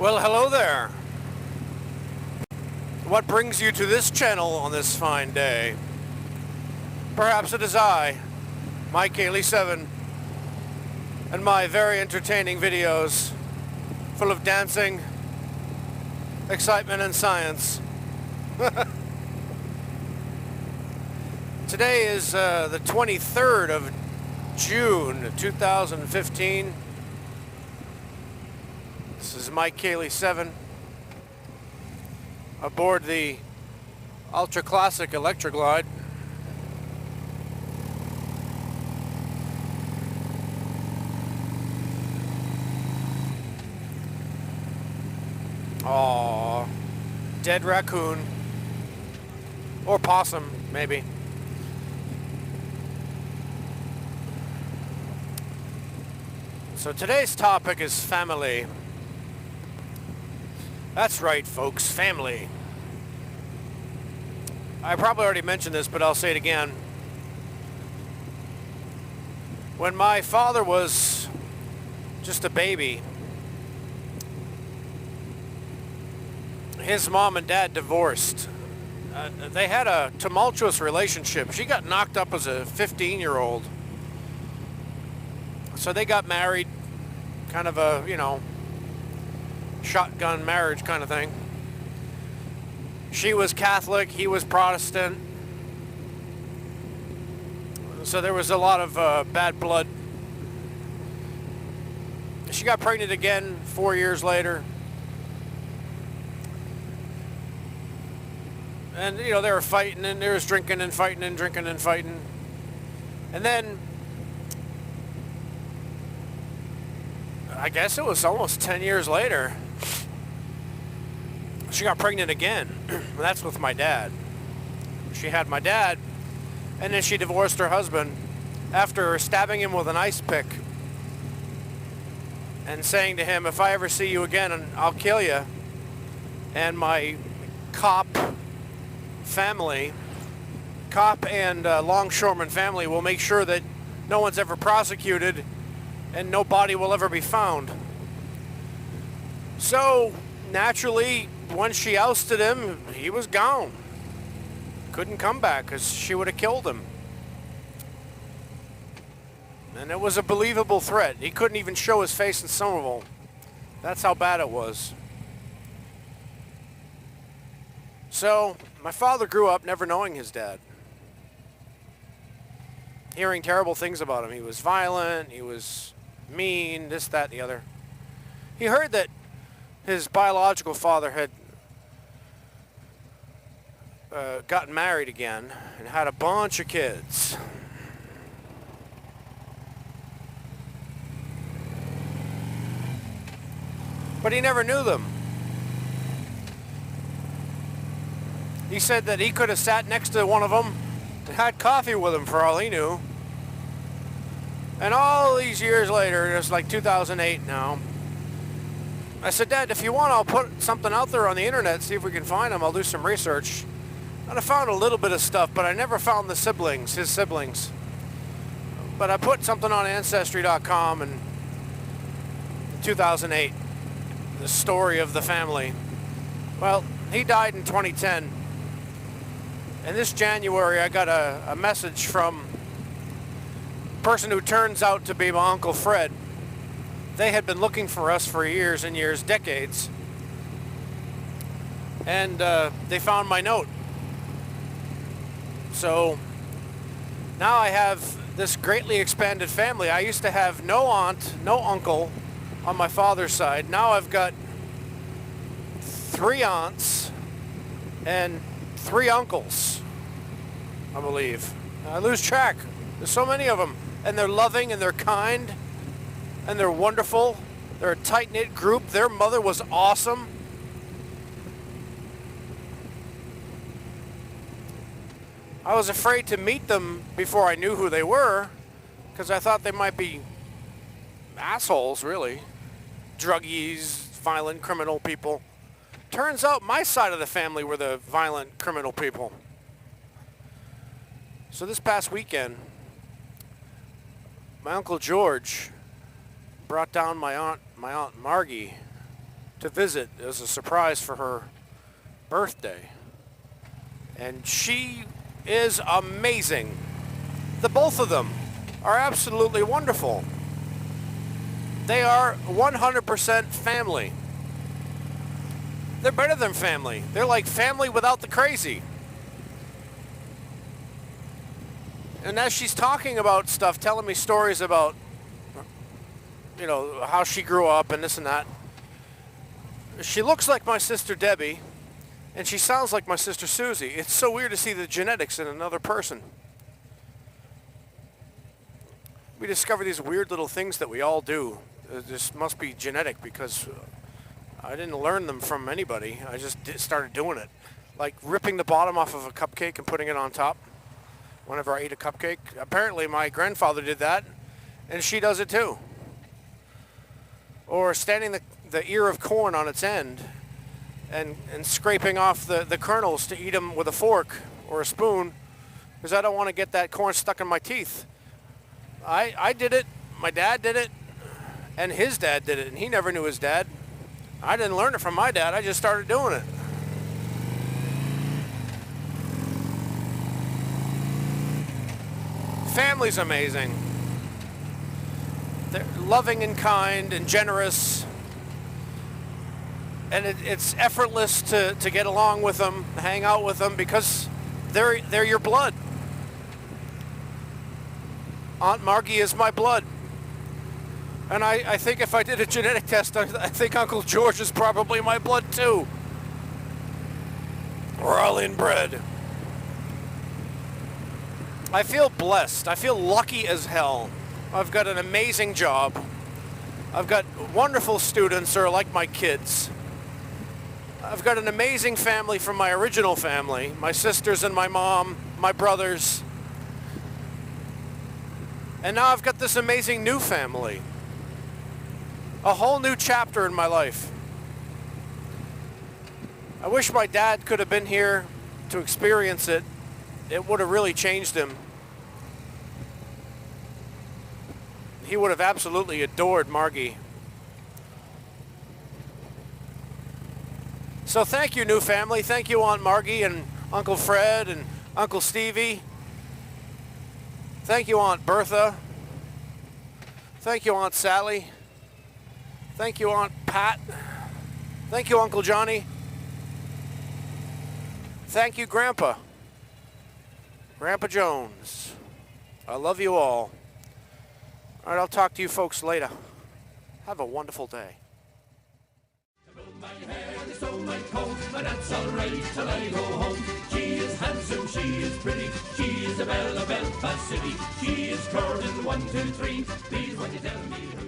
Well, hello there. What brings you to this channel on this fine day? Perhaps it is I, Mike Haley7, and my very entertaining videos full of dancing, excitement, and science. Today is the 23rd of June 2015. This is Mike Haley7 aboard the Ultra Classic Electroglide. Aww, dead raccoon or possum, maybe. So today's topic is family. That's right, folks, family. I probably already mentioned this, but I'll say it again. When my father was just a baby, his mom and dad divorced. They had a tumultuous relationship. She got knocked up as a 15-year-old. So they got married, kind of a, shotgun marriage kind of thing. She was Catholic, he was Protestant. So there was a lot of bad blood. She got pregnant again 4 years later. And, they were fighting, and there was drinking and fighting and drinking and fighting. And then, I guess it was almost 10 years later, she got pregnant again. That's with my dad. She had my dad, and then she divorced her husband after stabbing him with an ice pick and saying to him, "If I ever see you again, I'll kill you." And my cop and longshoreman family will make sure that no one's ever prosecuted and no body will ever be found. So naturally, when she ousted him, he was gone. Couldn't come back because she would have killed him. And it was a believable threat. He couldn't even show his face in Somerville. That's how bad it was. So my father grew up never knowing his dad, hearing terrible things about him. He was violent, he was mean, this, that, and the other. He heard that his biological father had gotten married again and had a bunch of kids. But he never knew them. He said that he could have sat next to one of them and had coffee with him for all he knew. And all these years later, it's like 2008 now, I said, "Dad, if you want, I'll put something out there on the internet, see if we can find them. I'll do some research." And I found a little bit of stuff, but I never found the siblings, his siblings. But I put something on Ancestry.com in 2008, the story of the family. Well, he died in 2010. And this January, I got a message from a person who turns out to be my Uncle Fred. They had been looking for us for years and years, decades. And they found my note. So now I have this greatly expanded family. I used to have no aunt, no uncle on my father's side. Now I've got 3 aunts and 3 uncles, I believe. I lose track. There's so many of them. And they're loving and they're kind and they're wonderful. They're a tight-knit group. Their mother was awesome. I was afraid to meet them before I knew who they were because I thought they might be assholes, really. Druggies, violent criminal people. Turns out my side of the family were the violent criminal people. So this past weekend, my Uncle George brought down my Aunt Margie to visit as a surprise for her birthday. And she is amazing. The both of them are absolutely wonderful. They are 100% family. They're better than family. They're like family without the crazy. And as she's talking about stuff, telling me stories about, you know, how she grew up and this and that, she looks like my sister Debbie, and she sounds like my sister Susie. It's so weird to see the genetics in another person. We discover these weird little things that we all do. This must be genetic because I didn't learn them from anybody. I just started doing it. Like ripping the bottom off of a cupcake and putting it on top whenever I eat a cupcake. Apparently my grandfather did that, and she does it too. Or standing the ear of corn on its end and scraping off the kernels to eat them with a fork or a spoon because I don't want to get that corn stuck in my teeth. I did it, my dad did it, and his dad did it, and he never knew his dad. I didn't learn it from my dad, I just started doing it. Family's amazing. They're loving and kind and generous, and it's effortless to get along with them, hang out with them, because they're your blood. Aunt Margie is my blood. And I think if I did a genetic test, I think Uncle George is probably my blood too. We're all inbred. I feel blessed. I feel lucky as hell. I've got an amazing job. I've got wonderful students who are like my kids. I've got an amazing family from my original family, my sisters and my mom, my brothers. And now I've got this amazing new family. A whole new chapter in my life. I wish my dad could have been here to experience it. It would have really changed him. He would have absolutely adored Margie. So thank you, new family. Thank you, Aunt Margie and Uncle Fred and Uncle Stevie. Thank you, Aunt Bertha. Thank you, Aunt Sally. Thank you, Aunt Pat. Thank you, Uncle Johnny. Thank you, Grandpa. Grandpa Jones. I love you all. All right, I'll talk to you folks later. Have a wonderful day. My hair is so my coat, but that's all right till I go home. She is handsome, she is pretty, she is a belle of Belfast City. She is curving 1, 2, 3. Please, when you tell me